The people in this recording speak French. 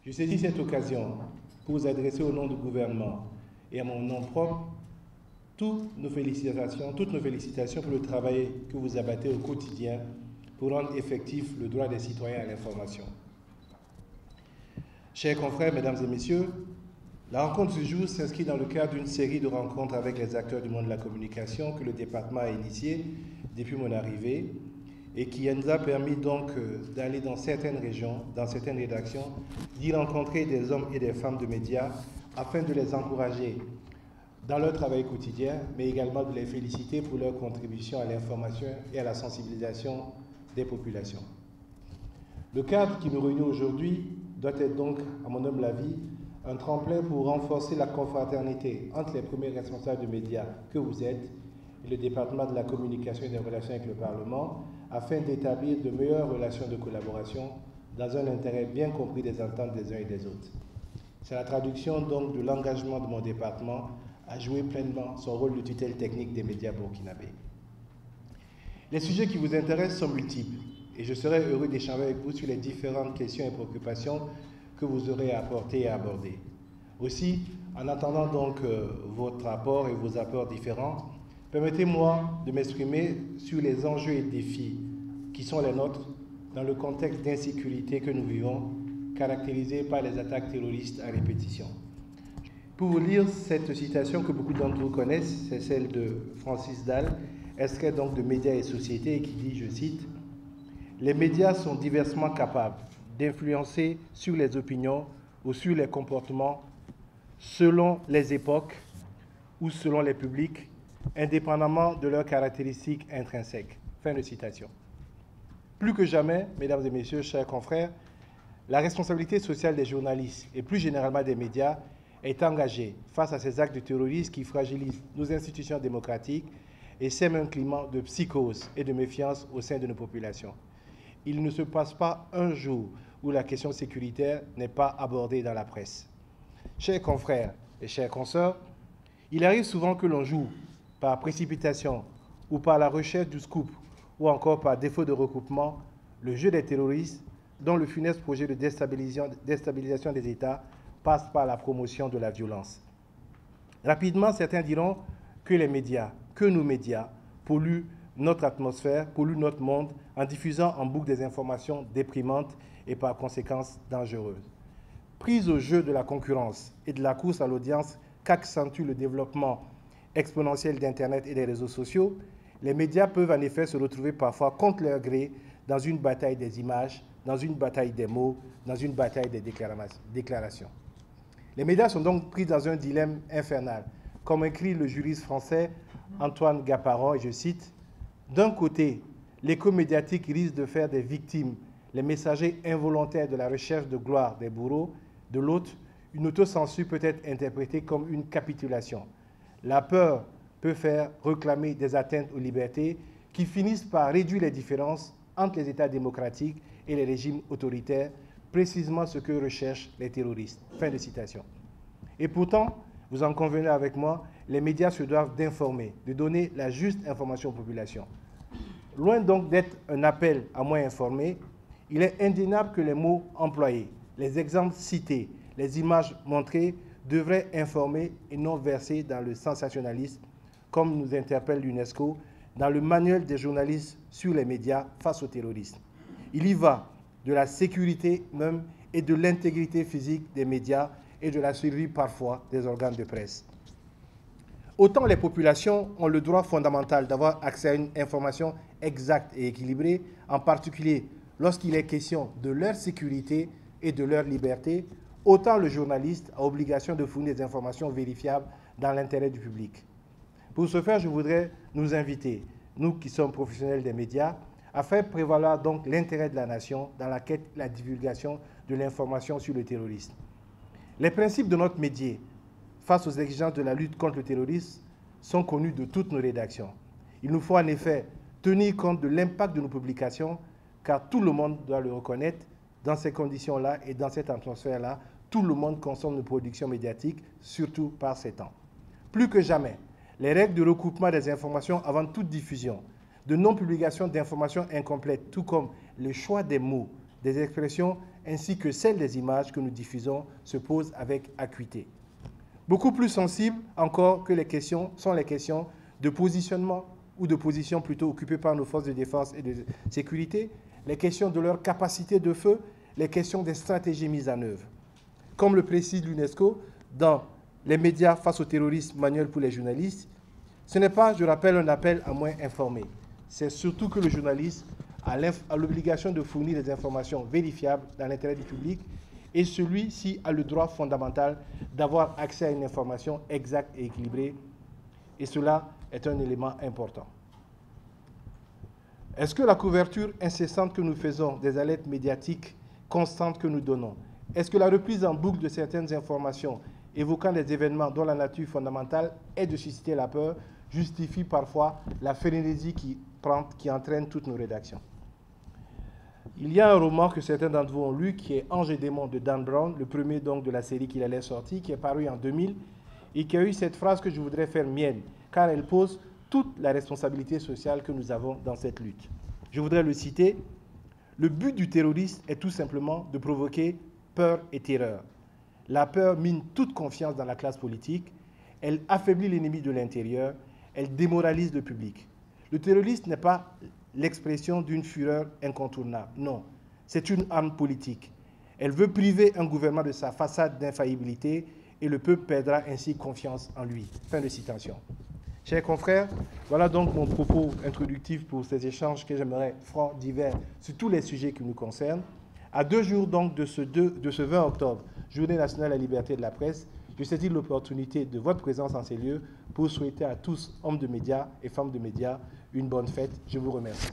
Je saisis cette occasion pour vous adresser au nom du gouvernement et à mon nom propre toutes nos félicitations pour le travail que vous abattez au quotidien pour rendre effectif le droit des citoyens à l'information. Chers confrères, mesdames et messieurs, la rencontre du jour s'inscrit dans le cadre d'une série de rencontres avec les acteurs du monde de la communication que le département a initié depuis mon arrivée et qui nous a permis donc d'aller dans certaines régions, dans certaines rédactions, d'y rencontrer des hommes et des femmes de médias afin de les encourager dans leur travail quotidien, mais également de les féliciter pour leur contribution à l'information et à la sensibilisation des populations. Le cadre qui nous réunit aujourd'hui doit être donc, à mon humble avis, un tremplin pour renforcer la confraternité entre les premiers responsables de médias que vous êtes et le département de la communication et des relations avec le Parlement, afin d'établir de meilleures relations de collaboration dans un intérêt bien compris des ententes des uns et des autres. C'est la traduction donc de l'engagement de mon département à jouer pleinement son rôle de tutelle technique des médias burkinabés. Les sujets qui vous intéressent sont multiples et je serai heureux d'échanger avec vous sur les différentes questions et préoccupations que vous aurez à apporter et à aborder. Aussi, en attendant donc votre rapport et vos apports différents, permettez-moi de m'exprimer sur les enjeux et défis qui sont les nôtres dans le contexte d'insécurité que nous vivons, caractérisé par les attaques terroristes à répétition. Pour vous lire cette citation que beaucoup d'entre vous connaissent, c'est celle de Francis Dalle, extrait donc de Médias et Sociétés, et qui dit, je cite, « Les médias sont diversement capables d'influencer sur les opinions ou sur les comportements selon les époques ou selon les publics, indépendamment de leurs caractéristiques intrinsèques. » Fin de citation. Plus que jamais, mesdames et messieurs, chers confrères, la responsabilité sociale des journalistes et plus généralement des médias est engagée face à ces actes de terrorisme qui fragilisent nos institutions démocratiques et sèment un climat de psychose et de méfiance au sein de nos populations. Il ne se passe pas un jour où la question sécuritaire n'est pas abordée dans la presse. Chers confrères et chers consoeurs, il arrive souvent que l'on joue par précipitation ou par la recherche du scoop ou encore par défaut de recoupement le jeu des terroristes dont le funeste projet de déstabilisation des États passe par la promotion de la violence. Rapidement, certains diront que les médias, que nos médias polluent notre atmosphère, polluent notre monde en diffusant en boucle des informations déprimantes et par conséquence dangereuses. Prise au jeu de la concurrence et de la course à l'audience qu'accentue le développement exponentiel d'Internet et des réseaux sociaux, les médias peuvent en effet se retrouver parfois contre leur gré dans une bataille des images, dans une bataille des mots, dans une bataille des déclarations. Les médias sont donc pris dans un dilemme infernal, comme écrit le juriste français Antoine Gaparon, et je cite, « D'un côté, l'écho médiatique risque de faire des victimes les messagers involontaires de la recherche de gloire des bourreaux, de l'autre, une autocensure peut être interprétée comme une capitulation. La peur peut faire réclamer des atteintes aux libertés qui finissent par réduire les différences entre les États démocratiques et les régimes autoritaires, précisément ce que recherchent les terroristes. » Fin de citation. Et pourtant, vous en convenez avec moi, les médias se doivent d'informer, de donner la juste information aux populations. Loin donc d'être un appel à moins informer, il est indéniable que les mots employés, les exemples cités, les images montrées devraient informer et non verser dans le sensationnalisme, comme nous interpelle l'UNESCO dans le manuel des journalistes sur les médias face aux terroristes. Il y va de la sécurité même et de l'intégrité physique des médias et de la survie parfois des organes de presse. Autant les populations ont le droit fondamental d'avoir accès à une information exacte et équilibrée, en particulier lorsqu'il est question de leur sécurité et de leur liberté, autant le journaliste a obligation de fournir des informations vérifiables dans l'intérêt du public. Pour ce faire, je voudrais nous inviter, nous qui sommes professionnels des médias, à faire prévaloir donc l'intérêt de la nation dans la quête et la divulgation de l'information sur le terrorisme. Les principes de notre métier face aux exigences de la lutte contre le terrorisme sont connus de toutes nos rédactions. Il nous faut en effet tenir compte de l'impact de nos publications, car tout le monde doit le reconnaître. Dans ces conditions-là et dans cette atmosphère-là, tout le monde consomme nos productions médiatiques, surtout par ces temps. Plus que jamais, les règles de recoupement des informations avant toute diffusion, de non-publication d'informations incomplètes, tout comme le choix des mots, des expressions ainsi que celle des images que nous diffusons se pose avec acuité. Beaucoup plus sensibles encore que les questions sont les questions de positionnement ou de position plutôt occupées par nos forces de défense et de sécurité, les questions de leur capacité de feu, les questions des stratégies mises en œuvre. Comme le précise l'UNESCO dans les médias face au terrorisme, manuel pour les journalistes, ce n'est pas, je rappelle, un appel à moins informer. C'est surtout que le journaliste a l'obligation de fournir des informations vérifiables dans l'intérêt du public et celui-ci a le droit fondamental d'avoir accès à une information exacte et équilibrée. Et cela est un élément important. Est-ce que la couverture incessante que nous faisons des alertes médiatiques constantes que nous donnons, est-ce que la reprise en boucle de certaines informations évoquant des événements dont la nature fondamentale est de susciter la peur justifie parfois la frénésie qui entraîne toutes nos rédactions? Il y a un roman que certains d'entre vous ont lu qui est Ange et démon de Dan Brown, le premier donc de la série qu'il allait sortir, qui est paru en 2000 et qui a eu cette phrase que je voudrais faire mienne, car elle pose toute la responsabilité sociale que nous avons dans cette lutte. Je voudrais le citer. Le but du terroriste est tout simplement de provoquer peur et terreur. La peur mine toute confiance dans la classe politique, elle affaiblit l'ennemi de l'intérieur, elle démoralise le public. Le terroriste n'est pas l'expression d'une fureur incontournable, non, c'est une arme politique. Elle veut priver un gouvernement de sa façade d'infaillibilité et le peuple perdra ainsi confiance en lui. Fin de citation. Chers confrères, voilà donc mon propos introductif pour ces échanges que j'aimerais francs, divers, sur tous les sujets qui nous concernent. À 2 jours donc de ce 20 octobre, Journée nationale de la liberté de la presse, je saisis l'opportunité de votre présence en ces lieux pour souhaiter à tous, hommes de médias et femmes de médias, une bonne fête. Je vous remercie.